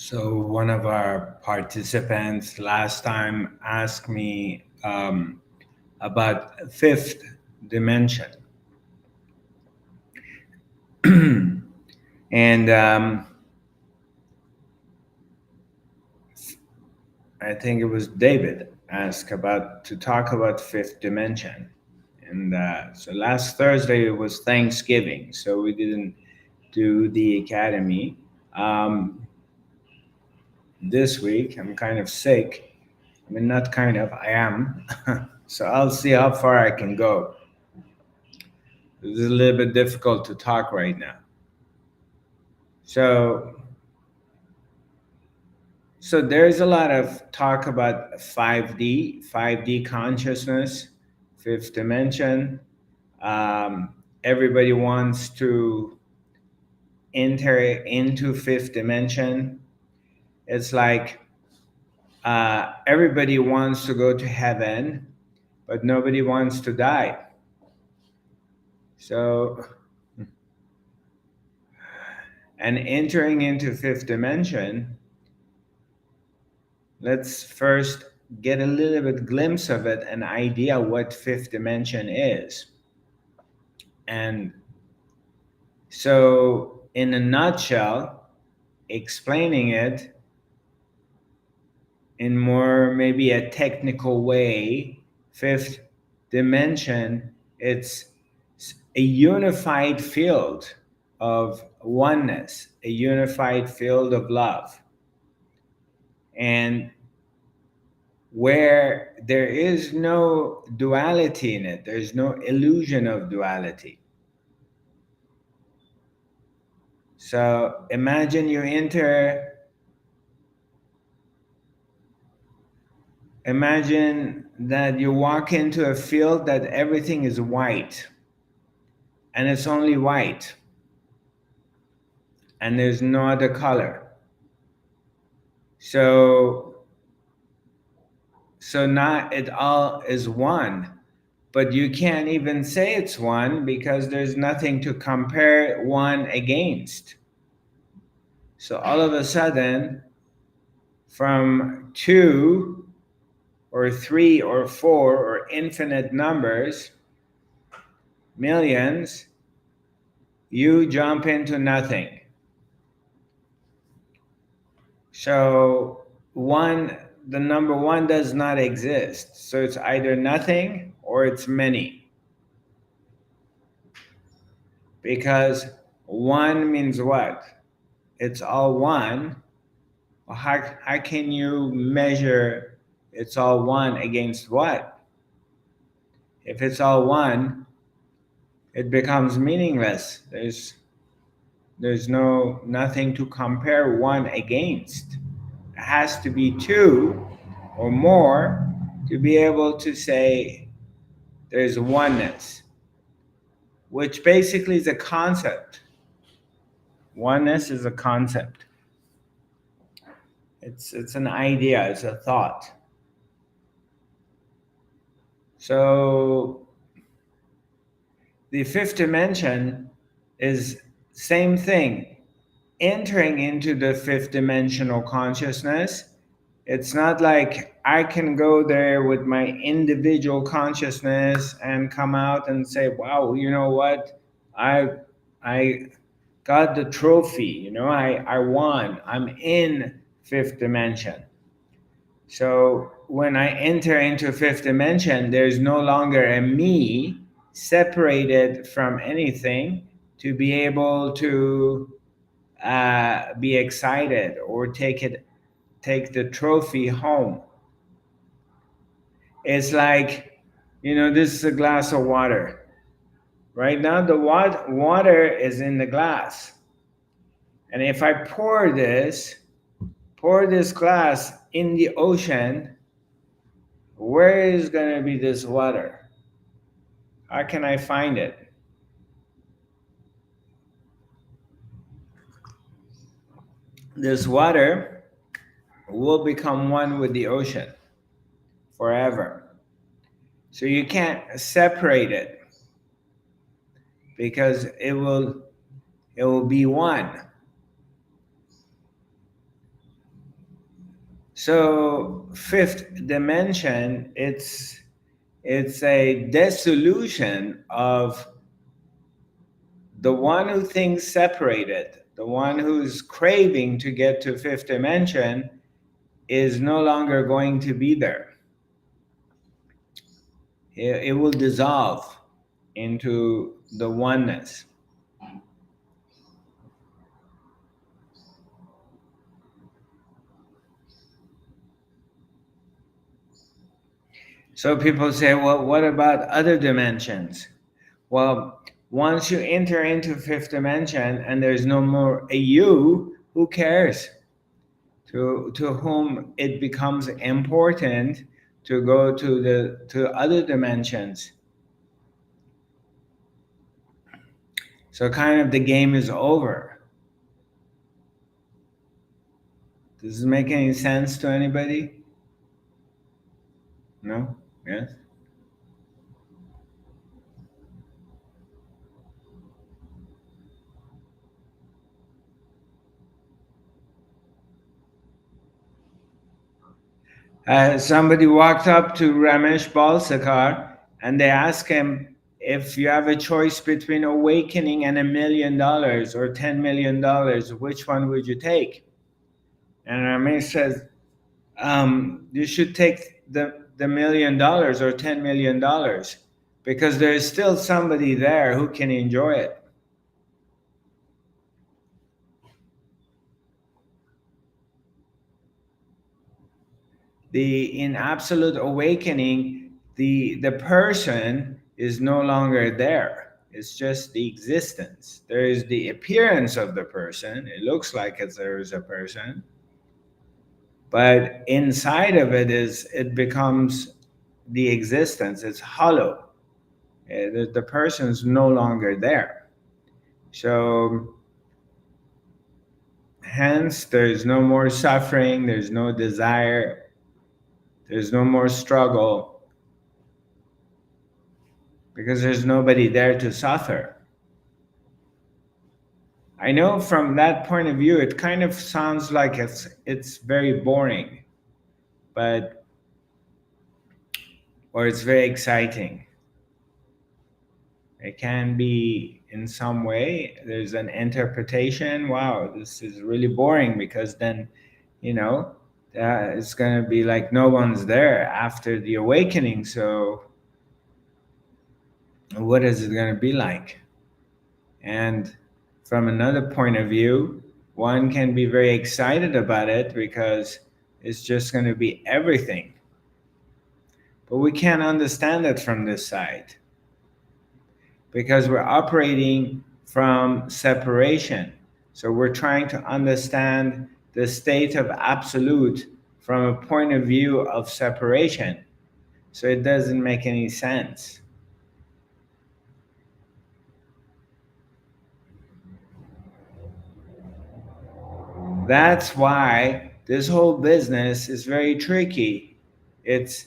So one of our participants last time asked me about fifth dimension, and I think it was David asked about to talk about fifth dimension. And so last Thursday it was Thanksgiving, so we didn't do the academy. This week I'm kind of sick. I mean, not kind of, I am. So I'll see how far I can go. This is a little bit difficult to talk right now. So, so there's a lot of talk about 5D consciousness, fifth dimension. Everybody wants to enter into fifth dimension. It's like everybody wants to go to heaven, but nobody wants to die. So, and entering into fifth dimension, let's first get a little bit glimpse of it, an idea what fifth dimension is. And so, in a nutshell, explaining it in more maybe a technical way, fifth dimension, it's a unified field of oneness, a unified field of love. And where there is no duality in it, there's no illusion of duality. So imagine you imagine that you walk into a field that everything is white, and it's only white, and there's no other color. So not it all is one, but you can't even say it's one because there's nothing to compare one against. So all of a sudden, from 2 or 3 or 4 or infinite numbers, millions, you jump into nothing. So the number one does not exist. So it's either nothing or it's many. Because one means what? It's all one. Well, how can you measure it's all one against what? If it's all one, it becomes meaningless. There's nothing to compare one against. It has to be 2 or more to be able to say there's oneness, which basically is a concept. Oneness is a concept. It's an idea, it's a thought. So the fifth dimension is same thing. Entering into the fifth dimensional consciousness, it's not like I can go there with my individual consciousness and come out and say, wow, you know what? I got the trophy, I won. I'm in fifth dimension. So when I enter into fifth dimension, there's no longer a me separated from anything to be able to be excited or take the trophy home. It's like, this is a glass of water. Right now, the water is in the glass. And if I pour this glass in the ocean, where is going to be this water? How can I find it? This water will become one with the ocean forever. So you can't separate it because it will be one. So fifth dimension, it's a dissolution of the one who thinks separated, the one who's craving to get to fifth dimension is no longer going to be there. It will dissolve into the oneness. So people say, well, what about other dimensions? Well, once you enter into fifth dimension and there's no more a you, who cares? To whom it becomes important to go to other dimensions. So kind of the game is over. Does this make any sense to anybody? No? Yes? Somebody walked up to Ramesh Balsekar and they asked him, if you have a choice between awakening and $1 million or $10 million, which one would you take? And Ramesh says, you should take the $1 million or $10 million because there's still somebody there who can enjoy it. In absolute awakening, the person is no longer there. It's just the existence. There is the appearance of the person. It looks like there is a person, but inside of it becomes the existence. It's hollow. The person's no longer there. So hence there's no more suffering, there's no desire, there's no more struggle, because there's nobody there to suffer. I know from that point of view it kind of sounds like it's very boring, but or it's very exciting. It can be in some way. There's an interpretation. Wow, this is really boring, because then, you know, it's going to be like no one's there after the awakening. So, what is it going to be like? And from another point of view, one can be very excited about it because it's just going to be everything. But we can't understand it from this side, because we're operating from separation. So we're trying to understand the state of absolute from a point of view of separation. So it doesn't make any sense. That's why this whole business is very tricky. It's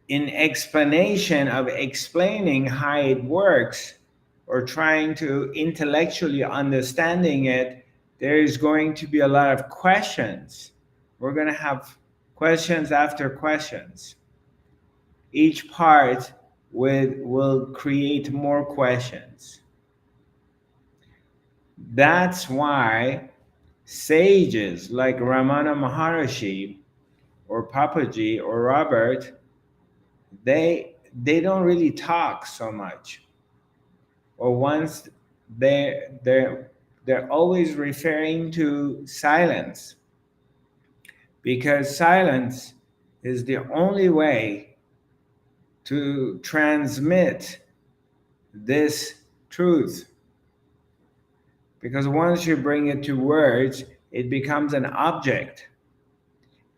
in explanation of explaining how it works, or trying to intellectually understanding it, there is going to be a lot of questions. We're going to have questions after questions. Each part will create more questions. That's why sages like Ramana Maharshi or Papaji or Robert, they don't really talk so much. Or once they're always referring to silence, because silence is the only way to transmit this truth. Because once you bring it to words, it becomes an object.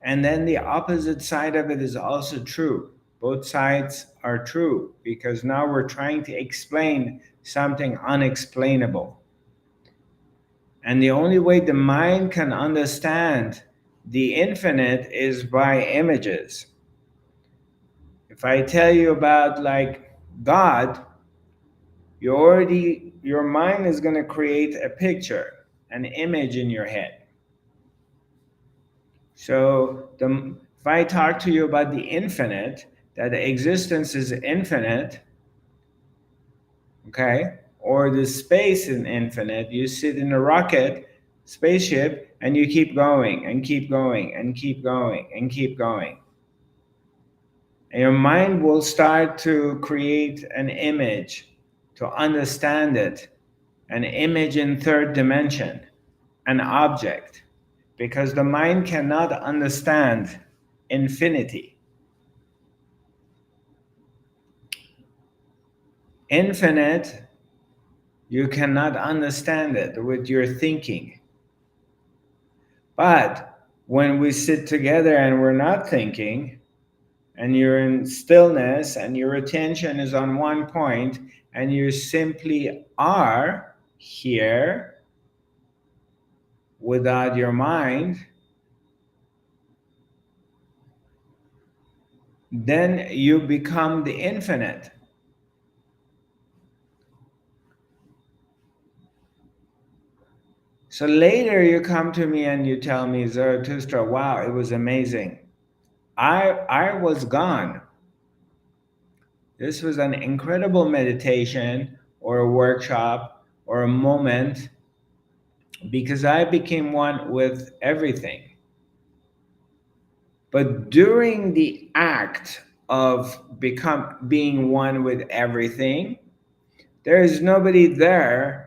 And then the opposite side of it is also true. Both sides are true, because now we're trying to explain something unexplainable. And the only way the mind can understand the infinite is by images. If I tell you about like God, your mind is going to create a picture, an image in your head. So if I talk to you about the infinite, that existence is infinite, okay, or the space is infinite, you sit in a rocket, spaceship, and you keep going and keep going and keep going and keep going. And your mind will start to create an image, to understand it, an image in third dimension, an object, because the mind cannot understand infinity. Infinite, you cannot understand it with your thinking. But when we sit together and we're not thinking, and you're in stillness and your attention is on one point, and you simply are here without your mind, then you become the infinite. So later you come to me and you tell me, Zarathustra, wow, it was amazing. I was gone. This was an incredible meditation or a workshop or a moment because I became one with everything. But during the act of being one with everything, there is nobody there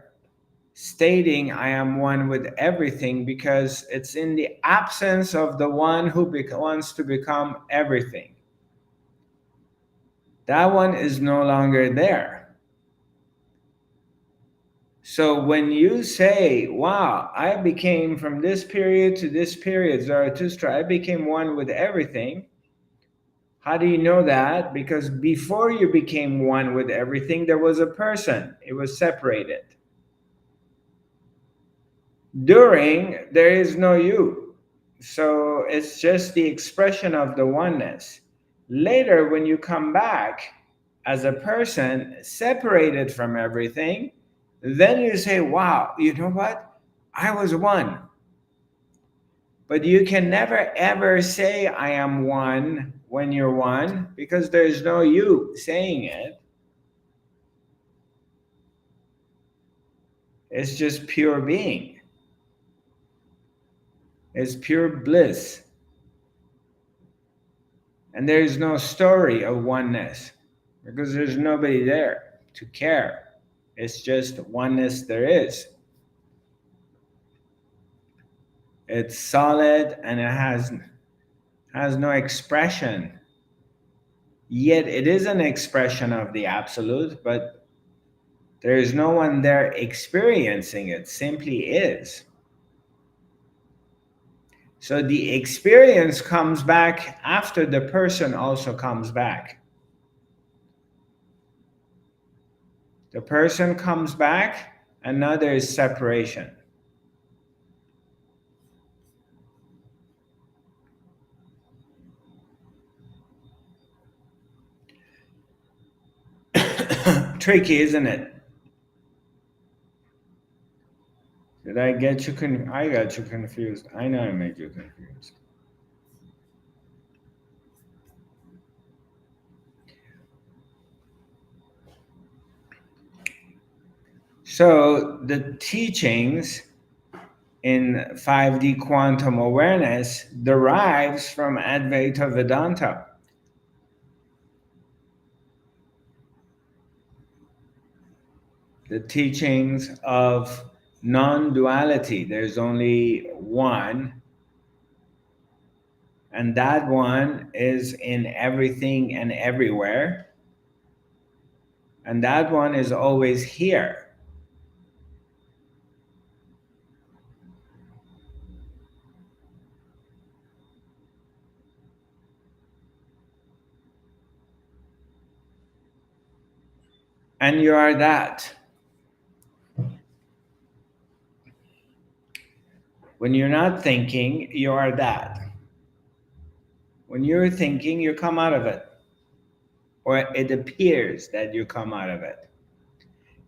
stating I am one with everything, because it's in the absence of the one who wants to become everything. That one is no longer there. So when you say, wow, I became from this period to this period, Zarathustra, I became one with everything. How do you know that? Because before you became one with everything, there was a person. It was separated. During, there is no you. So it's just the expression of the oneness. Later, when you come back as a person separated from everything, then you say, wow, you know what? I was one. But you can never ever say I am one when you're one, because there's no you saying it. It's just pure being. It's pure bliss. And there is no story of oneness because there's nobody there to care. It's just oneness there is. It's solid and it has no expression. Yet it is an expression of the absolute, but there is no one there experiencing it, simply is. So the experience comes back after the person also comes back. The person comes back, and now there is separation. Tricky, isn't it? Did I get you I got you confused. I know I made you confused. So the teachings in 5D quantum awareness derives from Advaita Vedanta. The teachings of non-duality. There's only one, and that one is in everything and everywhere, and that one is always here. And you are that. When you're not thinking, you are that. When you're thinking, you come out of it. Or it appears that you come out of it.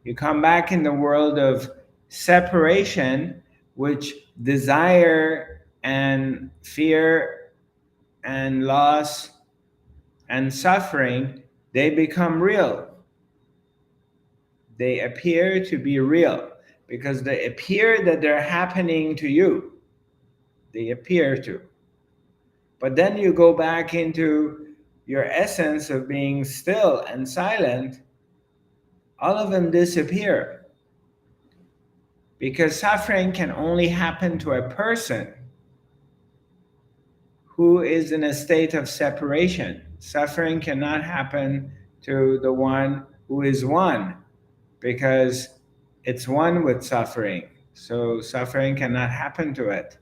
You come back in the world of separation, which desire and fear and loss and suffering, they become real. They appear to be real because they appear that they're happening to you. They appear to. But then you go back into your essence of being still and silent, all of them disappear. Because suffering can only happen to a person who is in a state of separation. Suffering cannot happen to the one who is one, because it's one with suffering. So suffering cannot happen to it.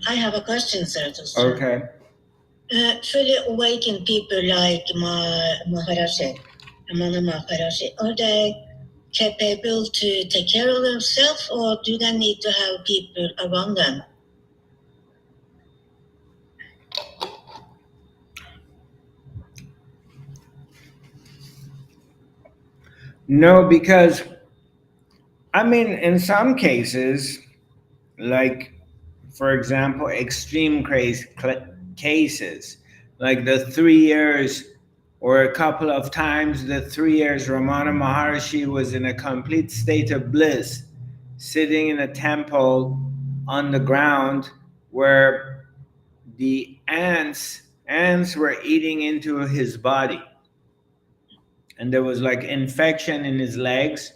I have a question, Zarathustra. Okay. Fully awakened people like Maharaji, Ramana Maharaji, are they capable to take care of themselves, or do they need to have people around them? No, because I mean, in some cases, like for example, extreme cases, like the 3 years or a couple of times the 3 years Ramana Maharshi was in a complete state of bliss, sitting in a temple on the ground where the ants were eating into his body, and there was like infection in his legs,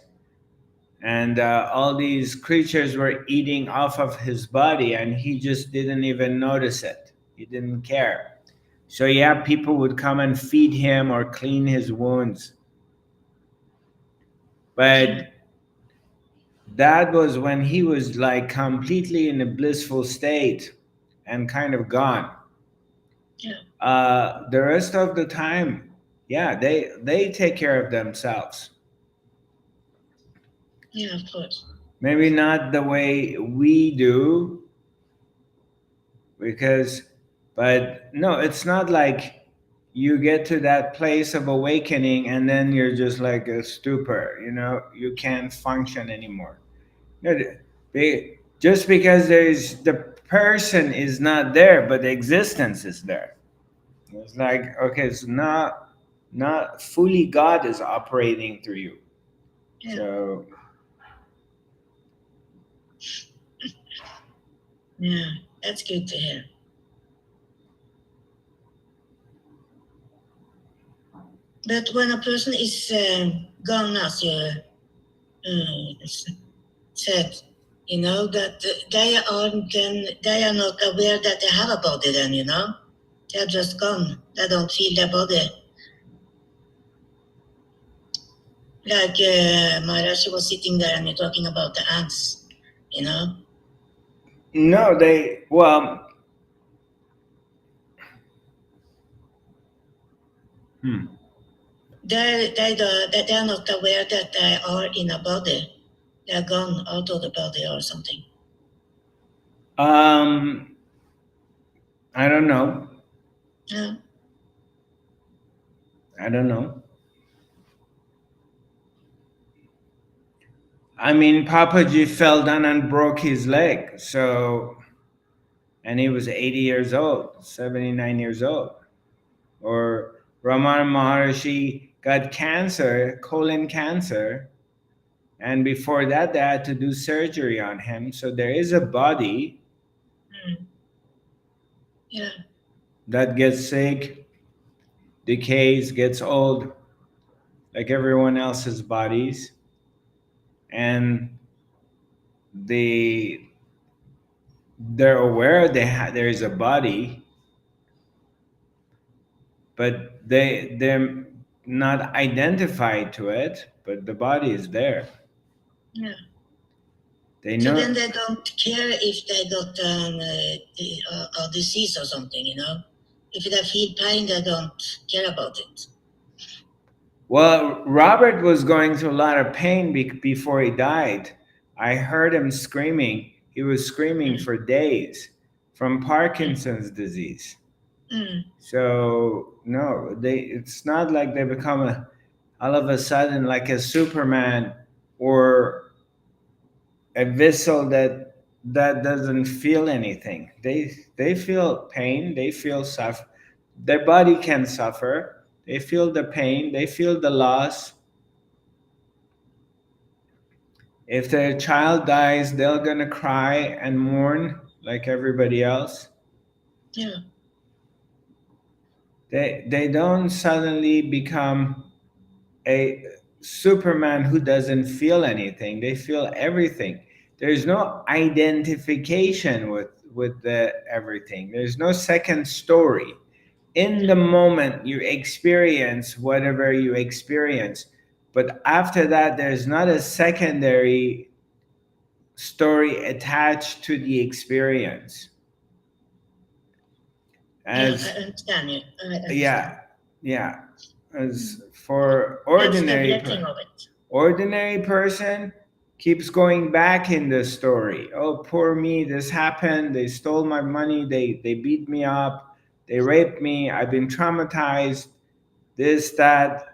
and all these creatures were eating off of his body, and he just didn't even notice it. He didn't care. So yeah, people would come and feed him or clean his wounds, but that was when he was like completely in a blissful state and kind of gone. The rest of the time, yeah, they take care of themselves. Yeah, of course. Maybe not the way we do, because, but no, it's not like you get to that place of awakening and then you're just like a stupor, you can't function anymore. No, just because there's the person is not there, but the existence is there. It's like, okay, it's not fully God is operating through you. Yeah. So yeah, that's good to hear. But when a person is gone, as you said, that they are not aware that they have a body. Then they're just gone. They don't feel their body. Like Maharashi was sitting there and you're talking about the ants. No, well. They're not aware that they are in a body. They're gone out of the body or something. I don't know. Yeah. I don't know. I mean, Papaji fell down and broke his leg. So, and he was 80 years old, 79 years old. Or Ramana Maharshi got cancer, colon cancer. And before that, they had to do surgery on him. So there is a body yeah. that gets sick, decays, gets old, like everyone else's bodies. And they're aware there is a body, but they're not identified to it, but the body is there. Yeah. They know. So then they don't care if they got a disease or something, If they feel pain, they don't care about it. Well, Robert was going through a lot of pain before he died. I heard him screaming. He was screaming for days from Parkinson's disease. Mm. So no, it's not like they become all of a sudden like a Superman or a vessel that doesn't feel anything. They feel pain, they feel suffer. Their body can suffer. They feel the pain, they feel the loss. If their child dies, they're gonna cry and mourn like everybody else. Yeah. They don't suddenly become a Superman who doesn't feel anything. They feel everything. There's no identification with the everything. There's no second story. In the moment you experience whatever you experience, but after that there's not a secondary story attached to the experience. Yeah, As I understand you. I understand. yeah, as for That's the blessing of it. ordinary person keeps going back in the story. Oh, poor me, this happened, they stole my money, they beat me up, they raped me, I've been traumatized, this, that.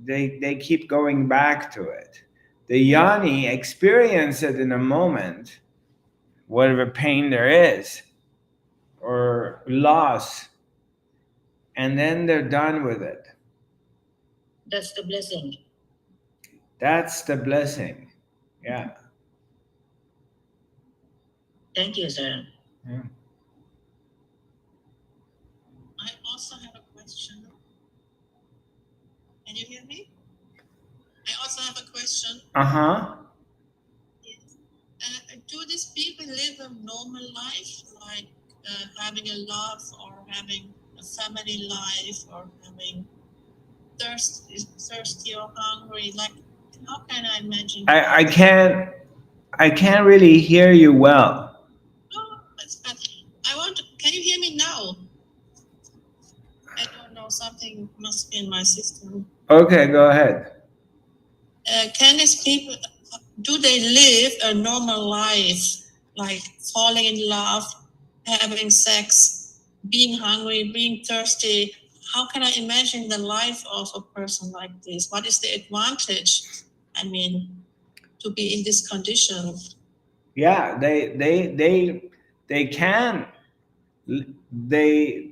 They keep going back to it. The yoni experience it in a moment, whatever pain there is or loss, and then they're done with it. That's the blessing. That's the blessing. Yeah. Thank you, sir. Yeah. I also have a question. Can you hear me? I also have a question. Uh-huh. Yes. Do these people live a normal life, like having a love or having a family life or having thirsty or hungry? Like, how can I imagine? I can't really hear you well. Oh, that's bad. Can you hear me now? I don't know, something must be in my system. Okay, go ahead. Can these people, do they live a normal life, like falling in love, having sex, being hungry, being thirsty? How can I imagine the life of a person like this? What is the advantage, I mean, to be in this condition? Yeah, they can they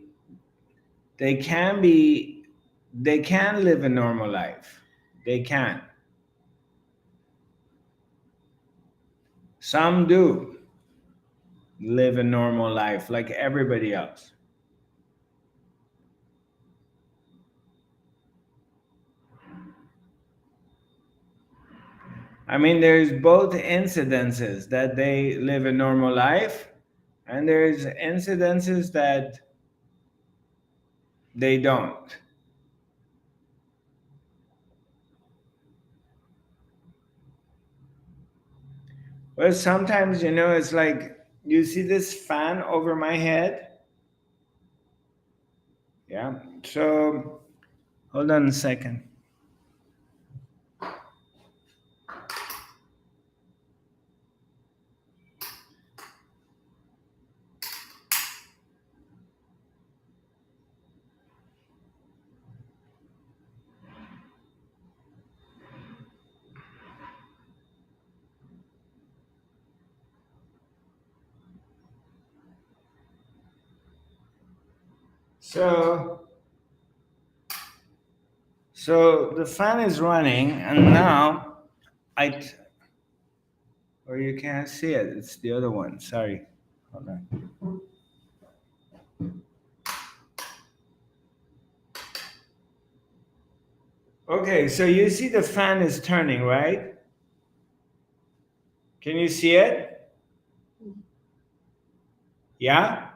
they can be they can live a normal life. They can. Some do live a normal life like everybody else. I mean, there's both incidences that they live a normal life, and there's incidences that they don't. Well, sometimes, it's like you see this fan over my head. Yeah. So, hold on a second. So, the fan is running, and now I, or you can't see it. It's the other one. Sorry. Hold on. Okay, so you see the fan is turning, right? Can you see it? Yeah?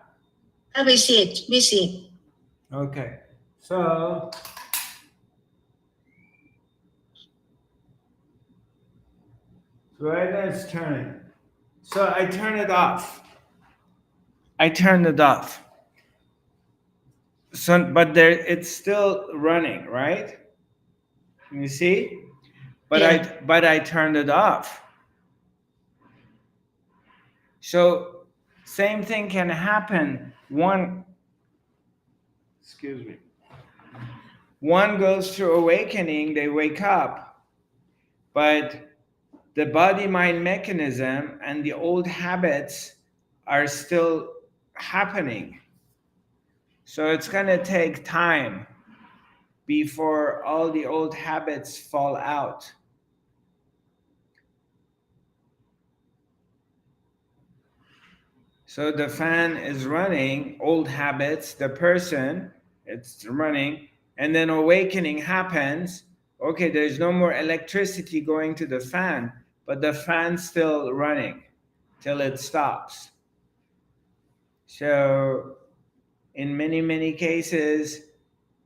We see it. We see it. Okay. So, right now it's turning. So I turn it off. I turned it off. So, but it's still running, right? You see? But Yeah. I turned it off. So same thing can happen. Excuse me. One goes through awakening, they wake up, but the body mind mechanism and the old habits are still happening. So it's going to take time before all the old habits fall out. So the fan is running, old habits, the person, it's running, and then awakening happens. Okay, there's no more electricity going to the fan, but the fan's still running till it stops. So in many, many cases,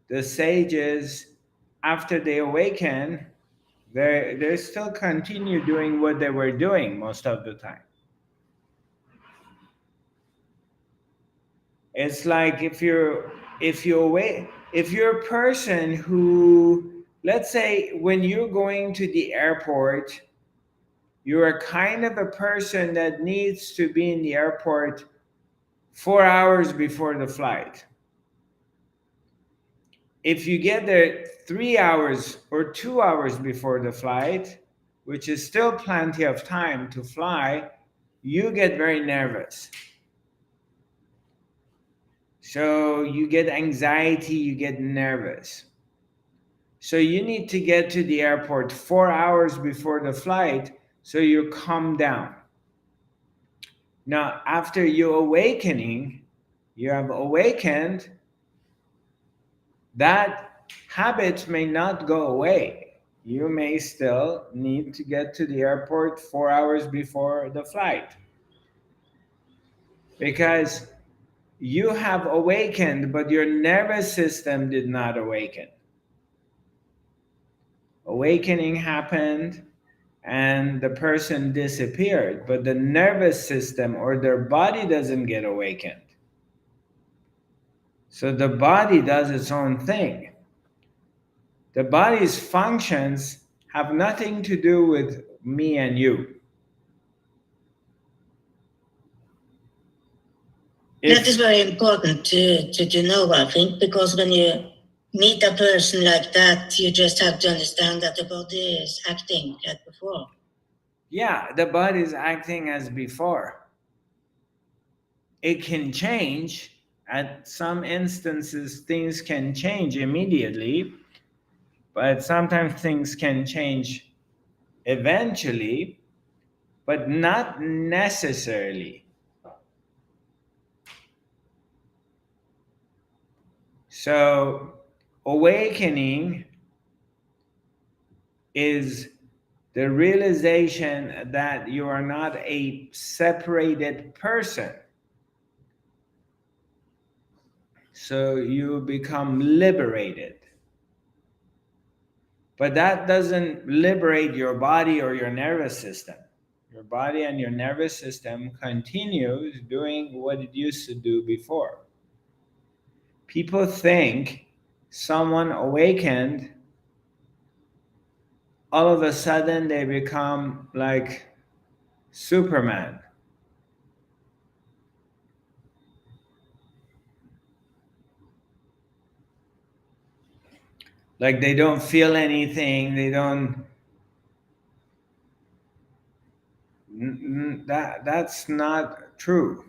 the sages, after they awaken, they still continue doing what they were doing most of the time. It's like if you're a person who, let's say when you're going to the airport, you're a kind of a person that needs to be in the airport 4 hours before the flight. If you get there 3 hours or 2 hours before the flight, which is still plenty of time to fly, you get very nervous. So you get anxiety, you get nervous. So you need to get to the airport 4 hours before the flight so you calm down. Now, after you awakening, you have awakened, that habit may not go away. You may still need to get to the airport 4 hours before the flight because you have awakened, but your nervous system did not awaken. Awakening happened and the person disappeared, but the nervous system or their body doesn't get awakened. So the body does its own thing. The body's functions have nothing to do with me and you. That is very important to know, I think, because when you meet a person like that, you just have to understand that the body is acting like before. Yeah, the body is acting as before. It can change. At some instances, things can change immediately, but sometimes things can change eventually, but not necessarily. So, awakening is the realization that you are not a separated person. So, you become liberated. But that doesn't liberate your body or your nervous system. Your body and your nervous system continues doing what it used to do before. People think someone awakened, all of a sudden they become like Superman. Like they don't feel anything, they don't that's not true.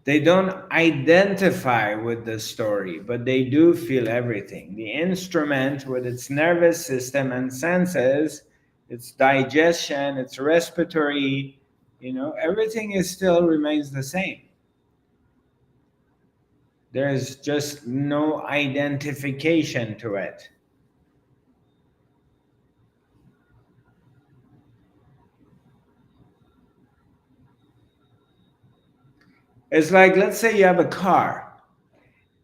They don't identify with the story, but they do feel everything. The instrument, with its nervous system and senses, its digestion, its respiratory, everything is still remains the same. There's just no identification to it. It's like, let's say you have a car,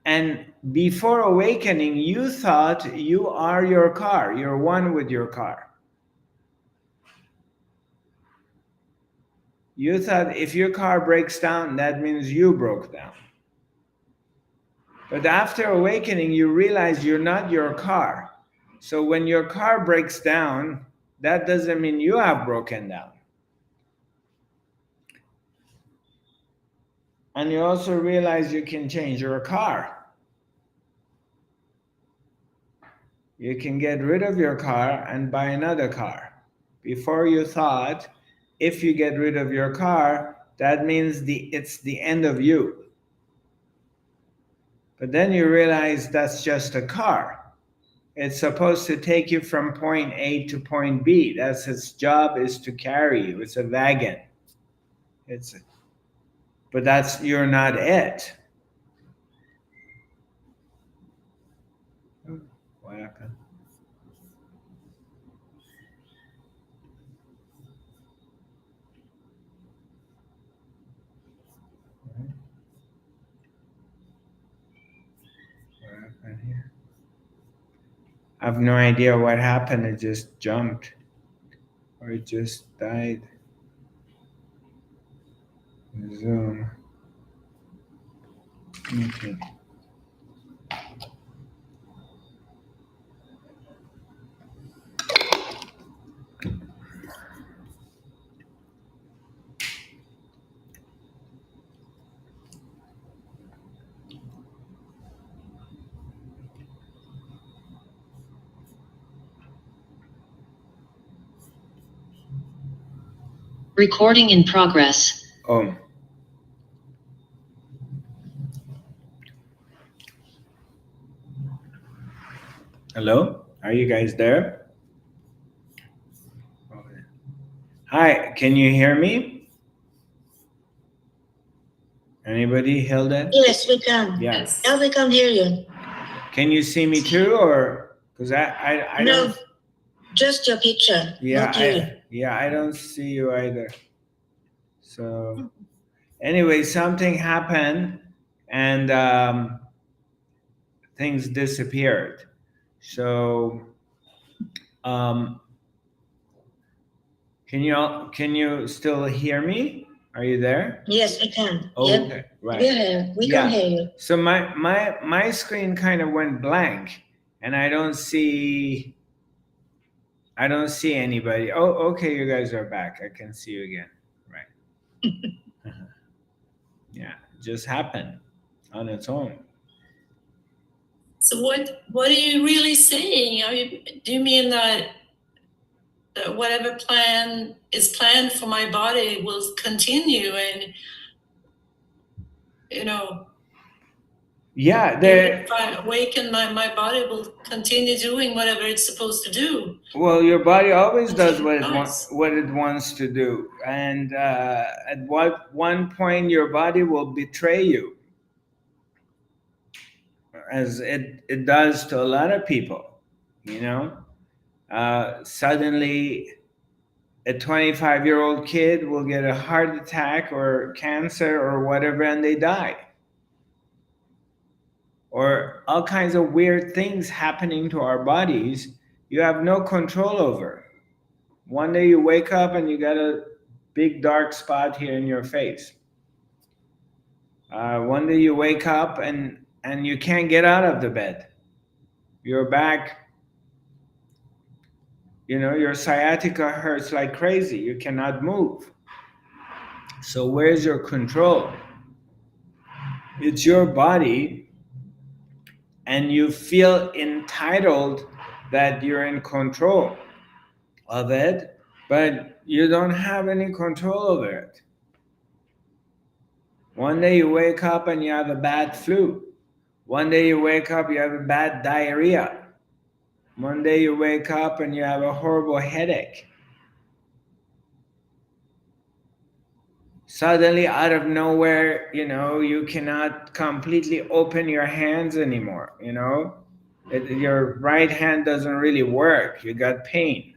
and before awakening, you thought you are your car, you're one with your car. You thought if your car breaks down, that means you broke down. But after awakening, you realize you're not your car. So when your car breaks down, that doesn't mean you have broken down. And you also realize you can change your car. You can get rid of your car and buy another car. Before you thought, if you get rid of your car, that means it's the end of you. But then you realize that's just a car. It's supposed to take you from point A to point B. That's its job, is to carry you. It's a wagon. But you're not it. What happened? What happened here? I have no idea what happened. It just jumped. Or it just died. Zoom. Okay. Recording in progress. Oh. Hello? Are you guys there? Hi, can you hear me? Anybody, Hilda? Yes, we can. Yeah. Yes. Now we can hear you. Can you see me too, or because I No, don't? just your picture, not you. I don't see you either. So anyway, something happened and things disappeared. So can you still hear me? Are you there? Yes, we can. Oh, Yep. okay, right. We can hear you. So my screen kind of went blank, and I don't see anybody. Oh, okay, you guys are back. I can see you again. Right. Yeah, it just happened on its own. So what are you really saying? Do you mean that whatever plan is planned for my body will continue, and Yeah, if I awaken, my body will continue doing whatever it's supposed to do. Well, your body always does what Nice. it wants to do, and at one point your body will betray you, as it does to a lot of people. Suddenly a 25-year-old kid will get a heart attack or cancer or whatever, and they die. Or all kinds of weird things happening to our bodies you have no control over. One day you wake up and you got a big dark spot here in your face. One day you wake up and you can't get out of the bed. Your back, your sciatica hurts like crazy. You cannot move. So where's your control? It's your body, and you feel entitled that you're in control of it, but you don't have any control over it. One day you wake up and you have a bad flu. One day you wake up, you have a bad diarrhea. One day you wake up and you have a horrible headache. Suddenly, out of nowhere, you cannot completely open your hands anymore, your right hand doesn't really work. You got pain.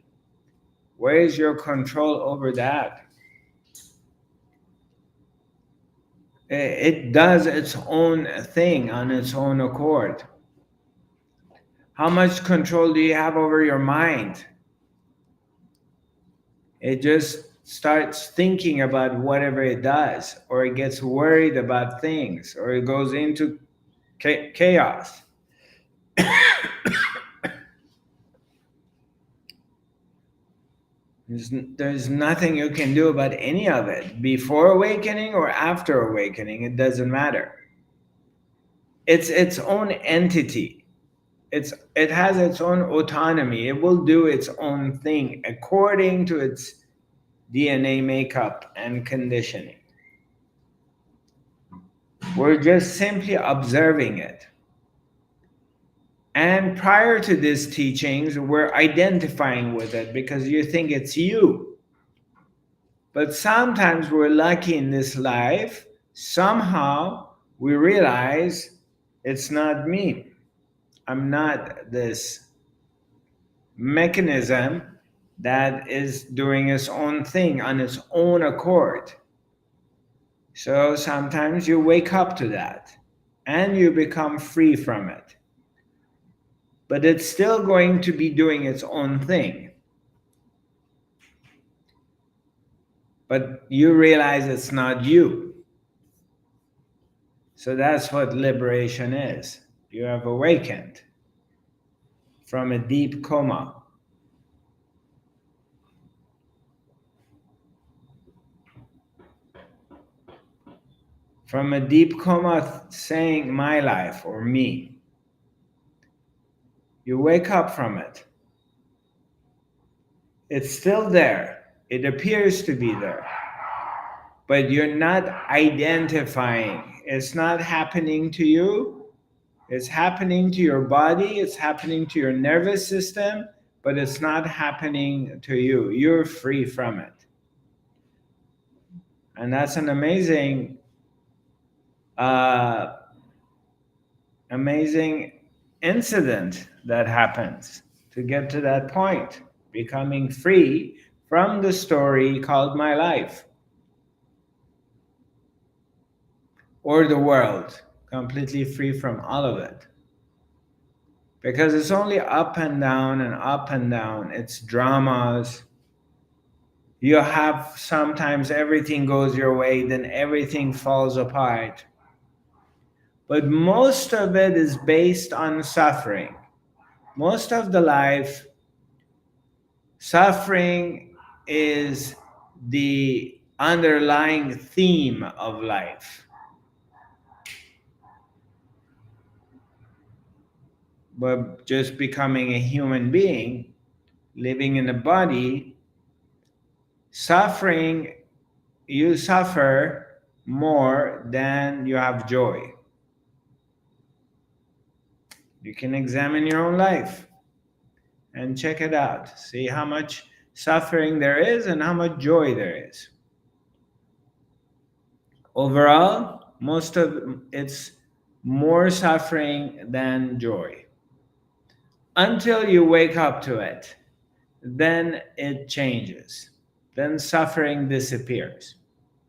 Where is your control over that? It does its own thing on its own accord. How much control do you have over your mind? It just starts thinking about whatever it does, or it gets worried about things, or it goes into chaos. There's nothing you can do about any of it. Before awakening or after awakening, it doesn't matter. It's its own entity. It has its own autonomy. It will do its own thing according to its DNA makeup and conditioning. We're just simply observing it. And prior to these teachings, we're identifying with it because you think it's you. But sometimes we're lucky in this life, somehow we realize it's not me. I'm not this mechanism that is doing its own thing on its own accord. So sometimes you wake up to that and you become free from it. But it's still going to be doing its own thing. But you realize it's not you. So that's what liberation is. You have awakened from a deep coma. From a deep coma saying my life or me. You wake up from it. It's still there. It appears to be there. But you're not identifying. It's not happening to you. It's happening to your body. It's happening to your nervous system. But it's not happening to you. You're free from it. And that's an amazing incident that happens to get to that point, becoming free from the story called my life or the world, completely free from all of it. Because it's only up and down and up and down. It's dramas. You have sometimes everything goes your way, then everything falls apart. But most of it is based on suffering. Most of the life, suffering is the underlying theme of life. But just becoming a human being, living in a body, suffering, you suffer more than you have joy. You can examine your own life and check it out. See how much suffering there is and how much joy there is. Overall, most of it's more suffering than joy. Until you wake up to it, then it changes. Then suffering disappears.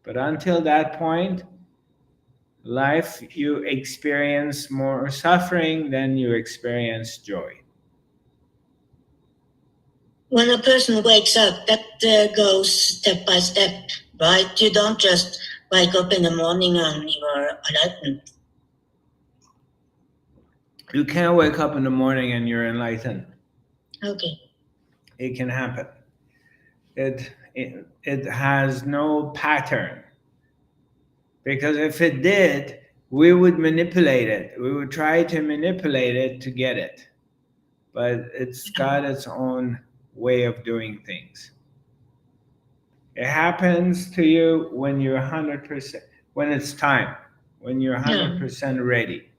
But until that point, life, you experience more suffering than you experience joy. When a person wakes up, that goes step by step, right? You don't just wake up in the morning and you are enlightened. You can't wake up in the morning and you're enlightened. Okay. It can happen. It has no pattern. Because if it did, we would manipulate it. We would try to manipulate it to get it. But it's got its own way of doing things. It happens to you when you're 100%, when it's time, when you're 100% ready.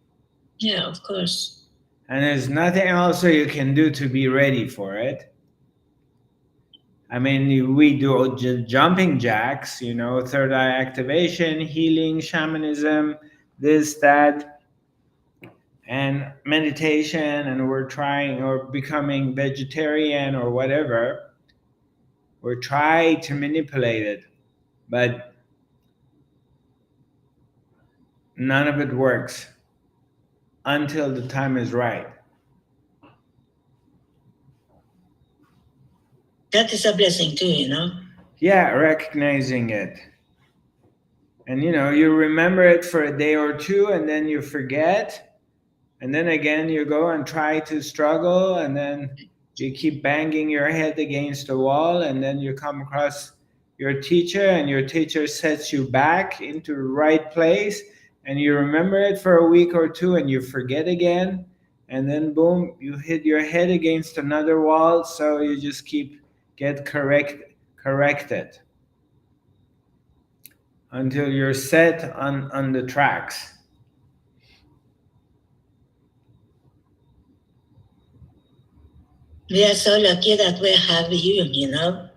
Yeah, of course. And there's nothing else you can do to be ready for it. I mean, we do jumping jacks, third eye activation, healing, shamanism, this, that, and meditation, and we're trying or becoming vegetarian or whatever. We're trying to manipulate it, but none of it works until the time is right. That is a blessing too, Yeah, recognizing it. And you remember it for a day or two and then you forget. and then again you go and try to struggle, and then you keep banging your head against the wall, and then you come across your teacher, and your teacher sets you back into the right place, and you remember it for a week or two, and you forget again, and then boom, you hit your head against another wall, so you just get corrected until you're set on the tracks. We are so lucky that we have you, you know.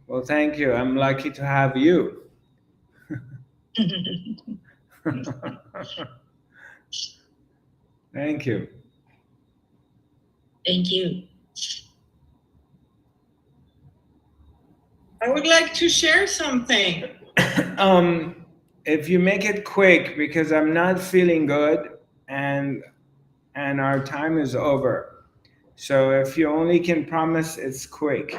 Well, thank you. I'm lucky to have you. Thank you. Thank you. I would like to share something. If you make it quick, because I'm not feeling good, and our time is over. So if you only can promise it's quick.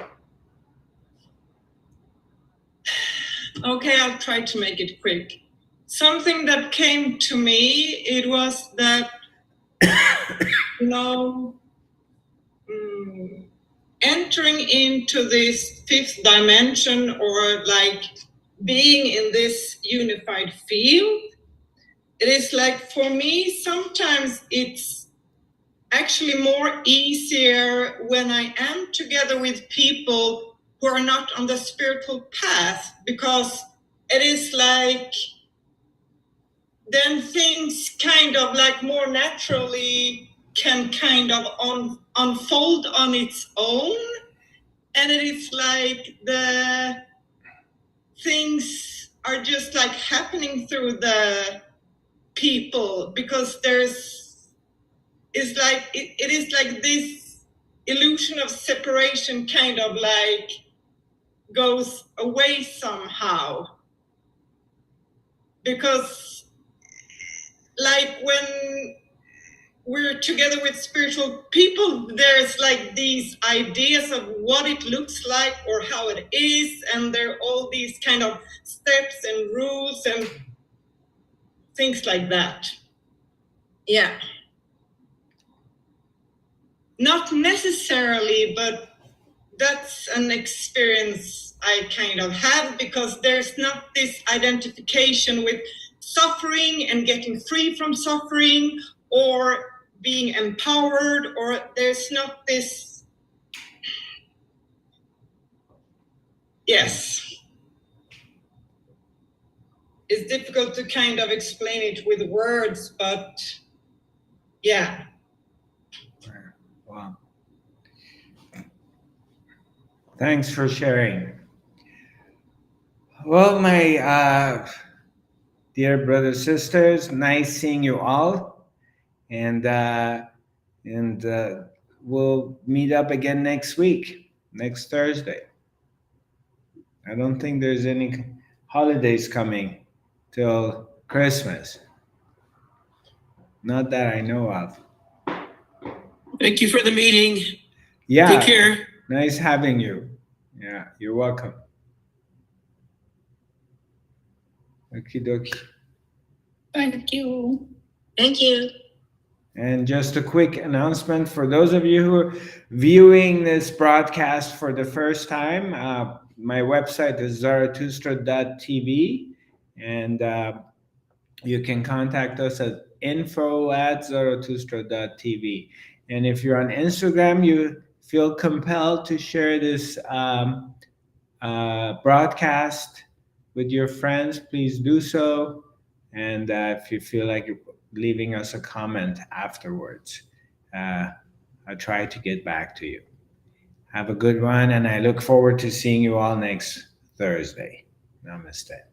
Okay, I'll try to make it quick. Something that came to me, it was that, you know, entering into this fifth dimension, or like being in this unified field, it is like, for me, sometimes it's actually more easier when I am together with people who are not on the spiritual path, because it is like, then things kind of like more naturally can kind of unfold on its own. And it is like the things are just like happening through the people, because it is like this illusion of separation kind of like goes away somehow. Because like when we're together with spiritual people, there's like these ideas of what it looks like or how it is, and there are all these kind of steps and rules and things like that. Yeah. Not necessarily, but that's an experience I kind of have, because there's not this identification with suffering and getting free from suffering, or being empowered, or there's not this. Yes. It's difficult to kind of explain it with words, but yeah. Wow. Thanks for sharing. Well, my dear brothers, sisters, nice seeing you all. And we'll meet up again next week, next Thursday. I don't think there's any holidays coming till Christmas. Not that I know of. Thank you for the meeting. Yeah. Take care. Nice having you. Yeah, you're welcome. Okie dokie. Thank you. Thank you. And just a quick announcement for those of you who are viewing this broadcast for the first time. My website is zarathustra.tv, and you can contact us at info@zarathustra.tv. And if you're on Instagram, you feel compelled to share this broadcast with your friends, please do so. And if you feel like leaving us a comment afterwards, I'll try to get back to you. Have a good one, and I look forward to seeing you all next Thursday. Namaste.